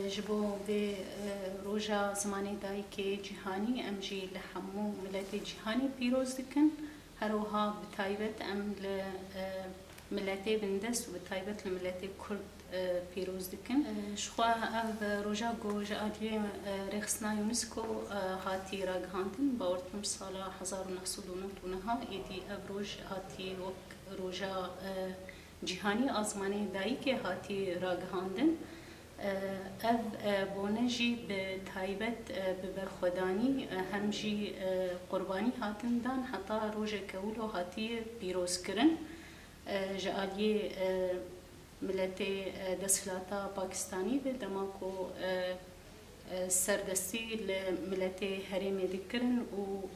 جبو به روجا زمانی دایی که جهانی ام جی لحمو ملت جهانی پیروز دکن هروها بتایبت ام ملت بندست و بتایبت لملت کرد پیروز دکن شخوا او روجا گوج آدی رخصنا یونسکو هاتی را گهاندن باورتم سال 1999 ایدی او روج هاتی وک روجا جهانی آزمانی دایی که هاتی را گهاندن اف بونجی به تایبت به برخودانی همجی قربانی هاتن دان حتی روز کولو هاتی پیروز کرن جالی ملت دستلاتا پاکستانی به دماغو سردستی ملت هرم دکرن و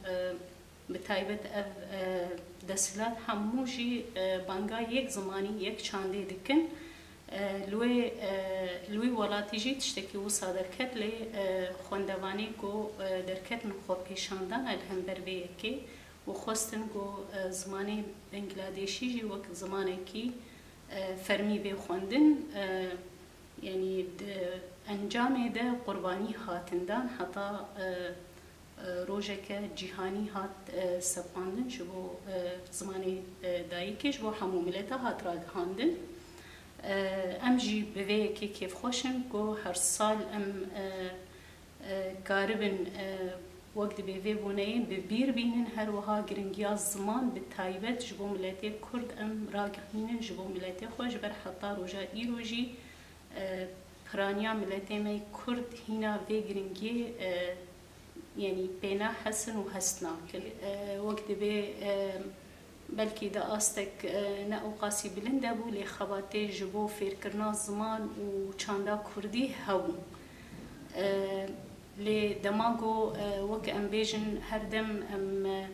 به تایبت اف دستلات هموجی بانگا یک زمانی یک چانده دکن لوی ولاتیجی تشتکی و صادر کرد لی خوندوانی گو درکت نخو پیشاندن الهم برویه که و خواستن گو زمانی بنگلادیشی جی وقت زمانی کی فرمی به خوندن یعنی انجام ده قربانی هاتندان حتی روزه که جهانی هات سپاندن شبو زمانی دایی که شبو همو ملتا هات را گهاندن ام جی بوی که کیف خوشن گو هر سال ام قاربن وقت بوی بونه ببیر بینن هر وها گرنگیا زمان به تایبت جبو ملت کرد ام راگهینن جبو ملت خوش بر حتا روژا ای روژی پرانیا ملت می کرد هینا وی گرنگی یعنی بینا حسن و حسنا وقت به بلکه دا استک نه قاسی بلنده بو لی خواته جبو فکرنا زمان و چاندا کردی هاو لی دماغو وک ام بیجن هر دم ام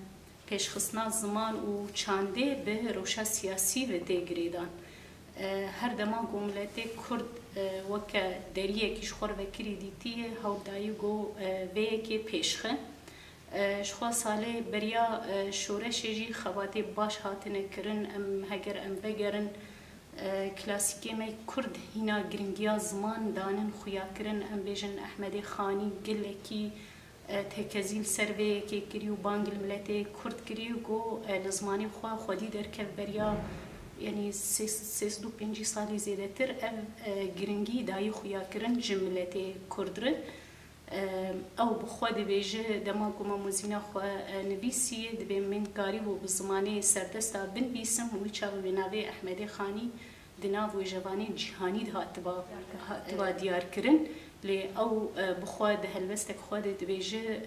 پیش خصنا زمان و چانده به روشا سیاسی و دیگریدان هر دماغو ملت کرد وک دریه کش خور وکری دیتیه هاو دایگو وی که پیشخه شخوا ساله بریا شورشی جی خواتی باش هاتنه کرن ام هگر ام بگرن کلاسیکی می کرد هینا گرنگیا زمان دانن خویا کرن ام بیجن احمد خانی گله کی تکزیل سروی که کریو بانگل ملت کرد کریو گو لزمانی خوا خودی در که بریا یعنی 3-5 سالی زیاده تر گرنگی دایی خویا کرن جملت کردره او بخواد بیجه دماغو ما موزینا خو نویسیه دبی من کاری و بزمانی سردستا بن بیسم و چاو بناوی احمد خانی دناو جوانی جهانی تبا دیار کرن لی او بخواد هلوستک خود دبیجه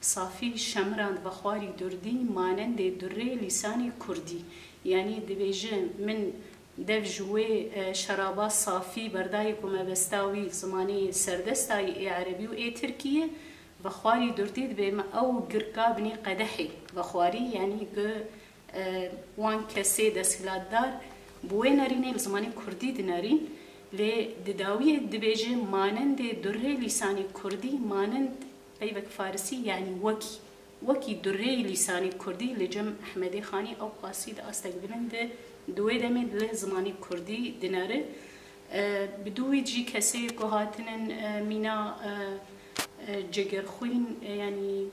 صافی شمراند بخواری دردی مانند دره لسانی کردی یعنی دبیجه من دف جوی شرابا صافی بردای کومه بستاوی زمانی سردستای عربی و ای ترکیه بخواری دردید به او گرکا بنی قدحی بخواری یعنی که وان کسی دستگلات دار بوی نرینه زمانی کردی دنارین لی دداوی دبیجه مانند دره لسانی کردی مانند ایوک فارسی یعنی وکی دره لسانی کردی لجم احمد خانی او قاصید استقبلند دوی دمید له زمانی کردی دناره بدوی جی کسی که هاتنن مینا جگر خوین یعنی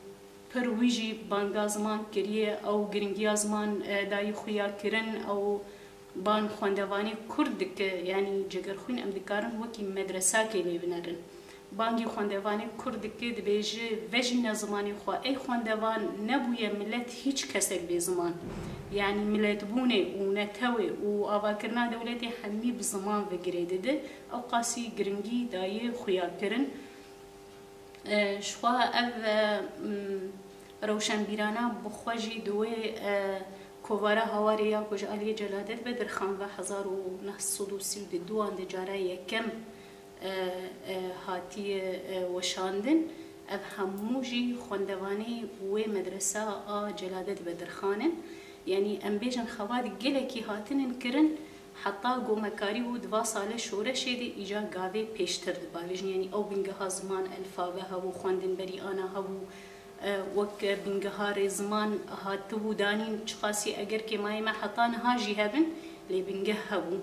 پر ویجی بانگا زمان کریه او گرنگی زمان دای خویا کرن او بان خواندوانی کرد که یعنی جگر خوین ام دکارن وکی مدرسه که لیبنرن بانگی خواندوانی کرد که دبیجه وجین زمانی خوا ای خواندوان نبوی ملت هیچ کسک به زمان یعنی ملت بونه و نتوه و آواکرنا دولتی همی بزمان وگریده ده او قاسی گرنگی دایی خویا کرن شخوا او روشن بیرانا بخواجی دوی کووارا هواریا کج علی جلادت بدر خان و 1932 اند جاره یکم هاتی وشاندن او هموجی خوندوانی و مدرسه جلادت بدر خانن یعنی ام بیجن خواد گله کی هاتنن کرن حتی گو مکاری و 2 سال شورشی دی ایجا گاوی پیشتر دباویجن یعنی او بینگه زمان الفابه هاو خوندن بری آنا هاو وک بینگه رزمان هاتو دانین چخاسی اگر که مای ما حتان ها جی هبن لی بینگه هاو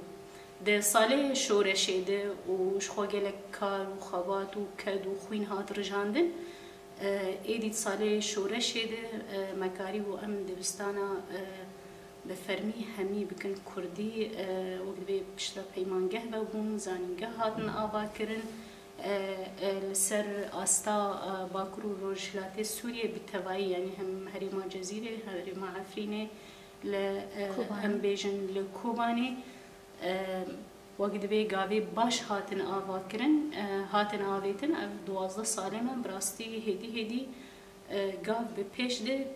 ده ساله شورشی ده و شخوگل کار و خوابات و کد و خوین هات رجاندن ایدی ساله شورشی ده مکاری و ام دبستانا بفرمی همی بکن کردی وقت به پشت پیمانگه ببون زانینگه هاتن آوا کرن لسر آستا باکرو روشلات سوریه بتوایی یعنی هم هریما جزیره هریما عفرینه لهم بیجن لکوبانی وقت به گاوی باش هاتن آوا کرن هاتن آویتن 12 ساله من براستی هدی گاو به پیش ده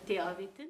تی آویتن